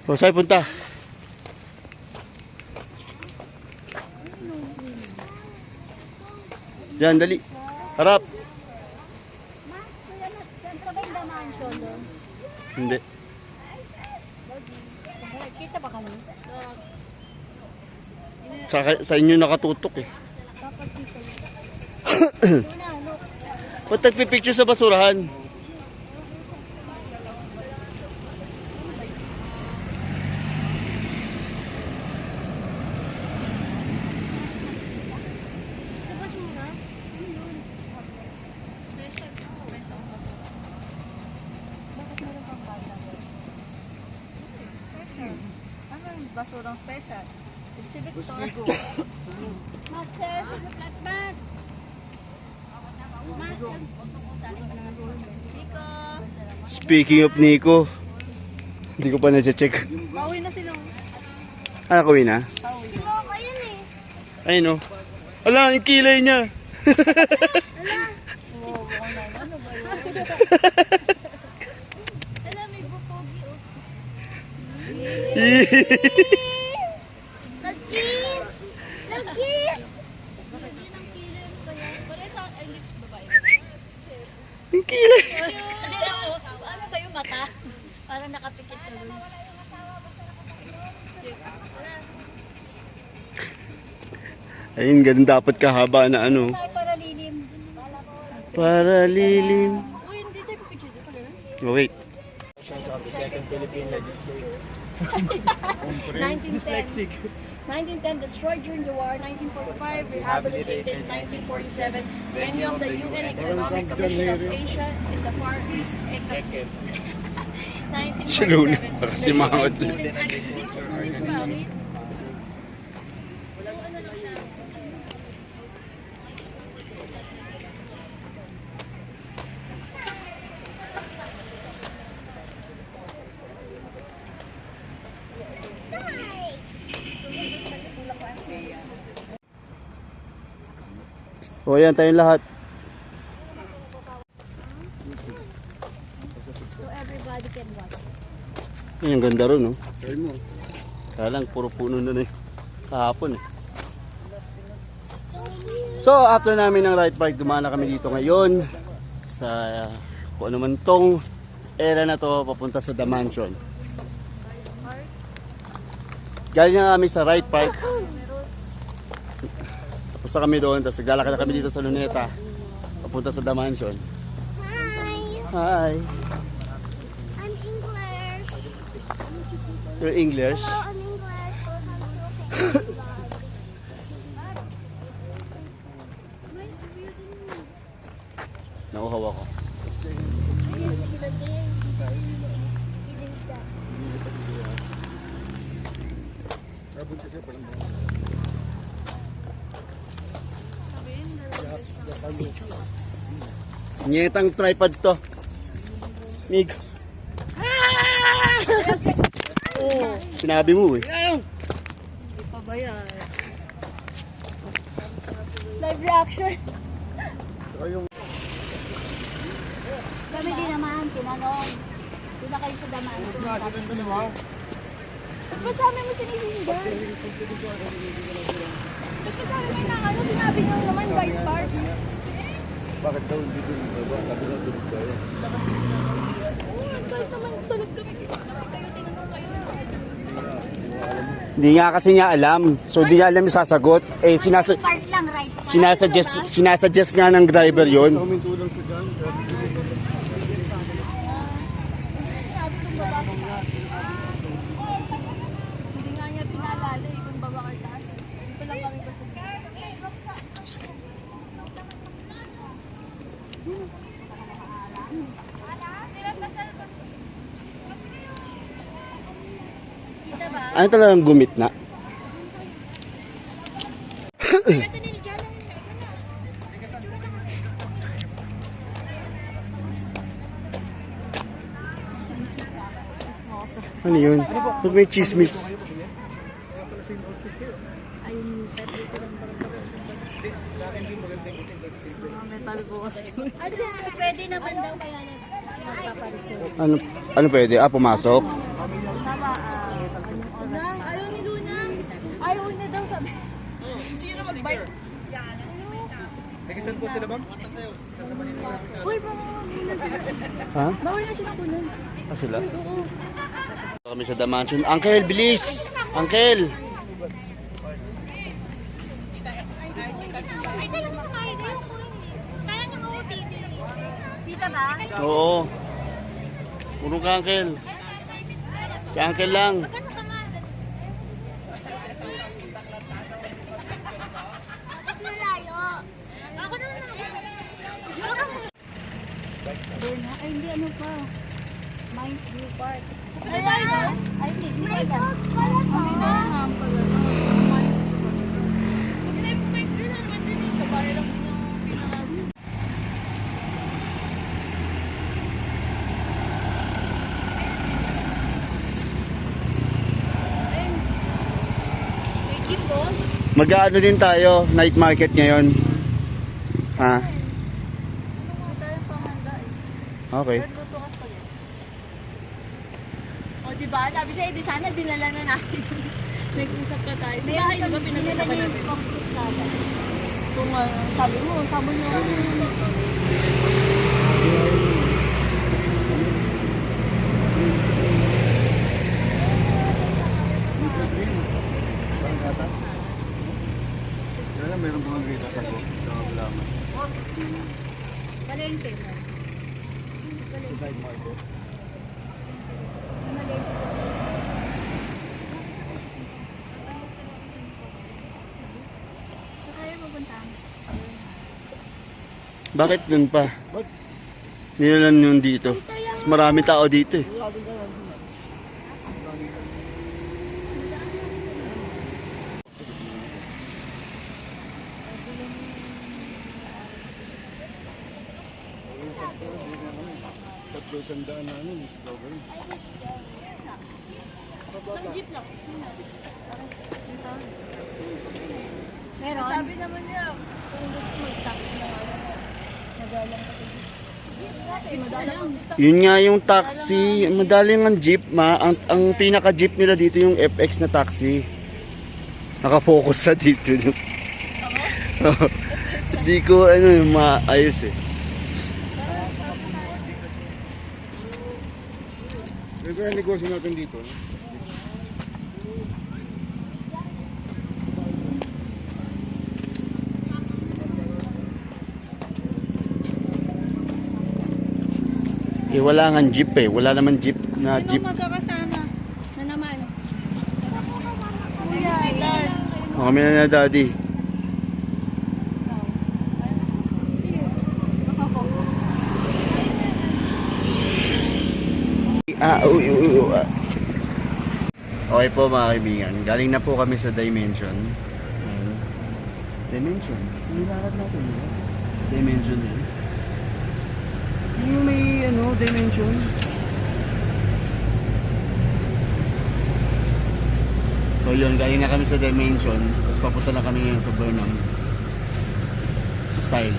O, saan punta? Diyan, dali. Harap. Hindi. Kita ba kami? Sa inyo nakatutok eh. Ba't nagpipicture sa basurahan? Sa basura? Bakit meron pang bata? Special. Ano yung basurang special? Exhibit to. Master, flat bag. Nico. Speaking of Nico, hindi ko pa na-check. Pauwi na sila. Ah, nakauwi na? Pauwi. Sino ko yun eh? Ayun o. Ala, yung kilay niya. Oo, ano ba yun? Alam, may bupogi oh. Nag-kiss! Nag-kiss! Bakit yun ang kilay? Ano ba yan? Wala sa... Ay, hindi babae. Yung kilay. Hindi na oh. Ano ba yung mata? Parang nakapikit na rin. Ayun, ganun dapat kahaba na ano. Tayo para lilim. Para lilim. Uy, hindi tayo picture dito pala. Oh, wait. Of the second Philippine legislature. 1910. 1910, destroyed during the war. 1945, rehabilitated. 1947, many of the UN Economic Commission of Asia in the Far East. Si Luna, 1947, baka si the UN Mangot. Food and Agriculture Movement bakit? So, ano lang siya? O, yan tayong lahat. So, everybody can watch. Yan, yung ganda ron, no? Try mo. Kaya lang, puro puno na eh. Kahapon eh. So, after namin ng right park, dumana kami dito ngayon sa kung ano man tong area na to papunta sa The Mansion. Galing na kami sa right park. Tapos na kami doon, tapos naglalakad na kami dito sa Luneta papunta sa The Mansion. Hi, Hi! I'm English. You're English? Hello, I'm English. Welcome to a Nauhaw ako. Nyetang tripod to. Mig. Sinabi mo eh. Hindi pa ba yan? Live reaction. Kami din naman, tinanong. Doon na kayo sa daman. Kasama mo sinisindan. Kasama mo na ano, sinabi niyo naman, white part. Bakit daw hindi din baba? Sabi na tulog tayo. Oo, kahit naman tulog kami. Kasi kami kayo, tinanong kayo. Hindi nga kasi niya alam. So hindi niya alam yung sasagot. Eh Part lang, right part. sinasuggest nga ng driver yon. Sinabi kung baba ko taas. Hindi nga niya pinaalala eh, kung baba ka taas. Dito lang kami kasi. Kita ba? Ano talagang gumit na? Ano yun? Ba't may chismis? Ayun, dito lang metal po kasi. Pwede naman daw kaya Ano pwede? Pumasok? Ayaw ni Luna. Ayaw na daw sabi. Sino mag-bike? Nag-isan po sila, ma'am? Uy, bawal sila. Ha? Bawal na sila kunan. Sila? Oo. Kami sa The Mansion. Uncle, bilis! Uncle! Ay, kailan mo kumain? Ayoko eh. Sayang yung OOTD. Kita ba? Oo. Puro ka, Uncle. Si Uncle lang. Magkano ka nga? Bakit malayo? Ako naman Ay, hindi ano pa. Mines View Park. Ay, hindi. May salt pala to. Mag-aano din tayo, night market ngayon. Ha? Okay. O, diba? Sabi sa'yo, di sana dinala na natin. Nag-usap ka tayo. Sa bahay, diba pinag-usapan natin? Kung sabi mo, sabon mo. Meron pong grita sa ko. Sa kabalaman. Valente mo. Sa night market. Bakit dun pa? Nilalan yun dito. Mas marami tao dito eh. Isang jeep lang. Meron? Sabi naman niya, kung gusto mag-taxi na madalang kasi. Madalang. Yun nga yung taxi. Madaling ang jeep ang pinaka-jeep nila dito yung FX na taxi. Nakafocus sa dito. Hindi ko maayos eh. Ito yung negosyo natin dito. Wala nga jeep eh. Wala naman jeep na jeep. Magkakasama na naman. Kuya, ilan? Kami na daddy. Okay po mga kaibigan. Galing na po kami sa Dimension. Ayan. Dimension? Nilalad natin yun. Dimension yun. Yung may Dimension. So yun, galing na kami sa Dimension. Tapos papunta na kami ngayon sa Burnham Style.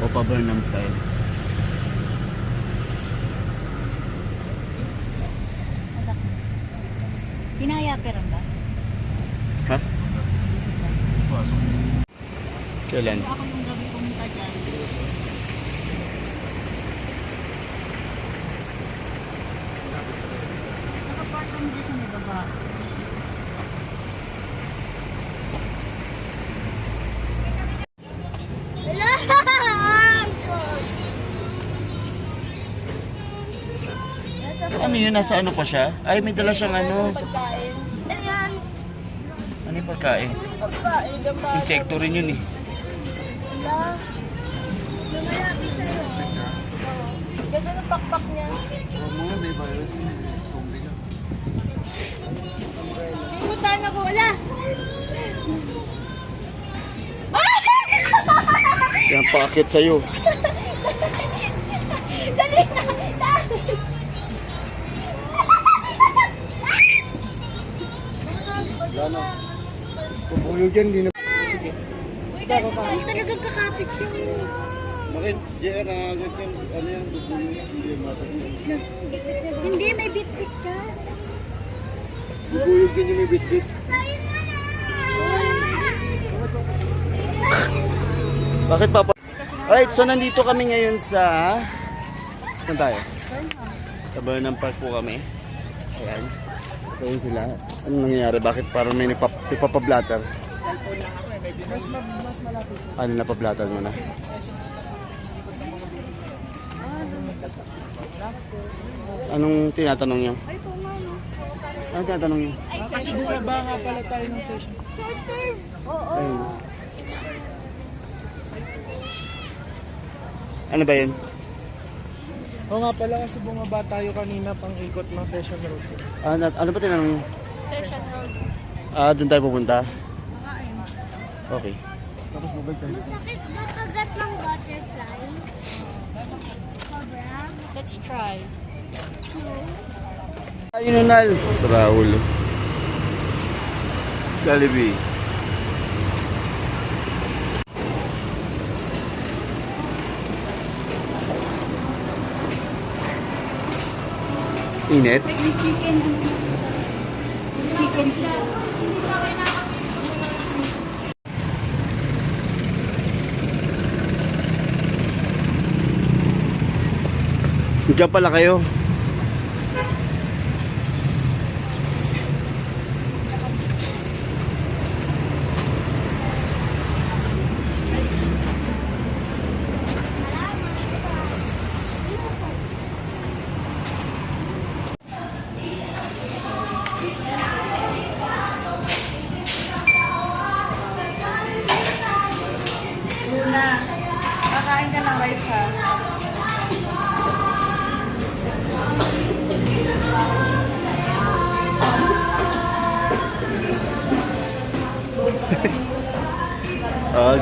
O pa Burnham Style. Dinaya ka rin ba? Ha? Kailan? Ako yung gabi pumunta dyan. Nakapark kami dyan sa may baba. Ano yun? Nasa ano pa siya? Ay, may dala siyang Pagkain. Ayan. Ano yung pagkain? Pagkain. Insekto rin yun eh. Wala. Lumalapit sa'yo. Ganda ng pakpak niya. Mga may virus yun. Zombie na. Pimutan ako, wala! Yan, paakit sa'yo. Dali na! Gano? Pupuyo dyan, di na. Uy, guys, talagang kakapit siya. Bakit? JR, nakagad yan. Ano yan? Hindi matapos. Hindi, may bit-bit siya. Bubuyog din yung may bit-bit. Bakit papa? Alright, so nandito kami ngayon sa... Saan tayo? Sa Burnham Park po kami. Ayan. Ito yun sila. Anong nangyayari? Bakit parang may nagpapablatter? Mas malapit. Ano napablatter mo na? Anong tinatanong niyo? Ay, po nga, no? Anong tinatanong niyo? Kasi bumaba nga pala tayo ng session. Shorters! Oo. Ayun. Ano ba yun? Oo nga pala kasi bumaba tayo kanina pang ikot ng session road. Ano ba tinanong niyo? Session road. Doon tayo pupunta? Okay. Masakit ba kagat ng butterfly? Sobra? Let's try. Ayun na Nal. Sa Raul. Jollibee. Init? Chicken. Chicken flat. Diyan pala kayo. Luna, kakain ka ng rice ha?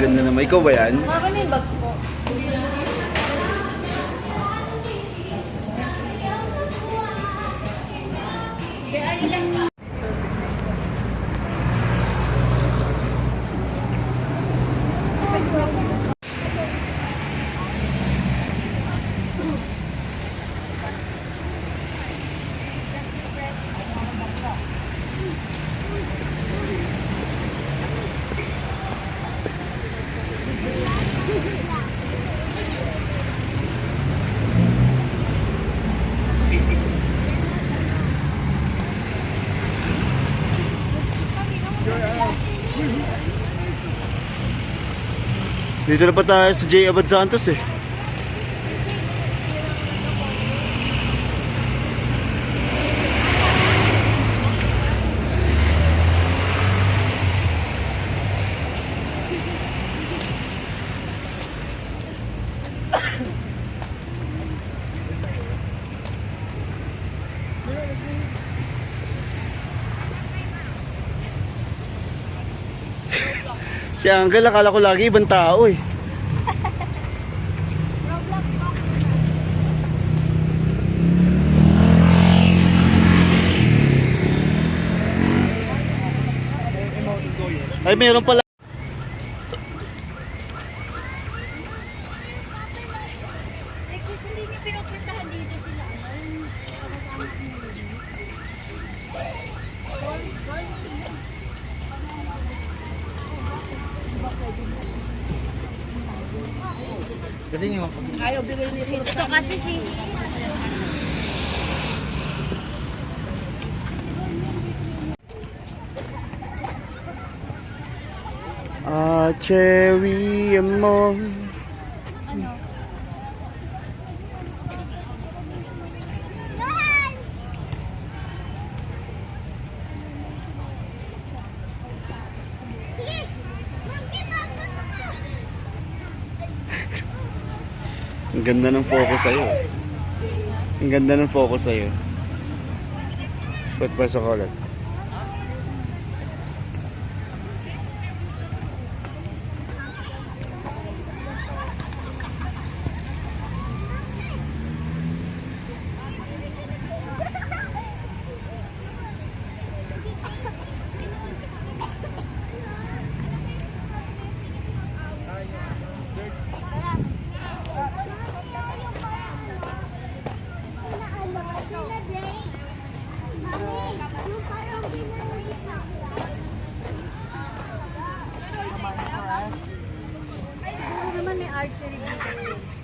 Ganda naman. Ikaw ba yan? Maka na yung bag ko. Dito na pa tayo sa J. Abad Santos eh. Si Uncle, akala ko lagi ibang tao eh. Ay, meron pala. Eh, kasi hindi niya pinupuntahan dito sila. Ito kasi si... Cherry mo. Ano? Sige! Magkipagpato ka! Ang ganda ng focus sa'yo. Ang ganda ng focus sa'yo. Pwede pa sa kulat. archery dito.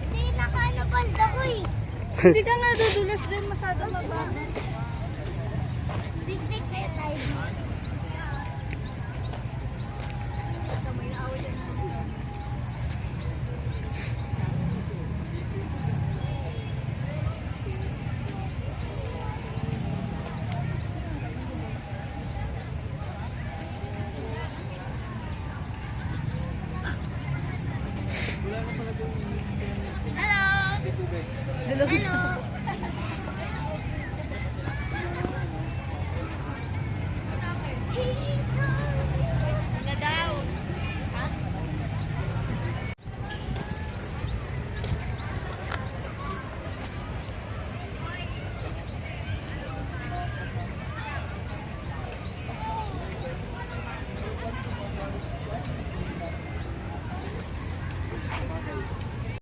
Hindi nakaanapalda ko eh. Hindi ka nadudulas din masyado mababa. Big kaya tayo. May awit na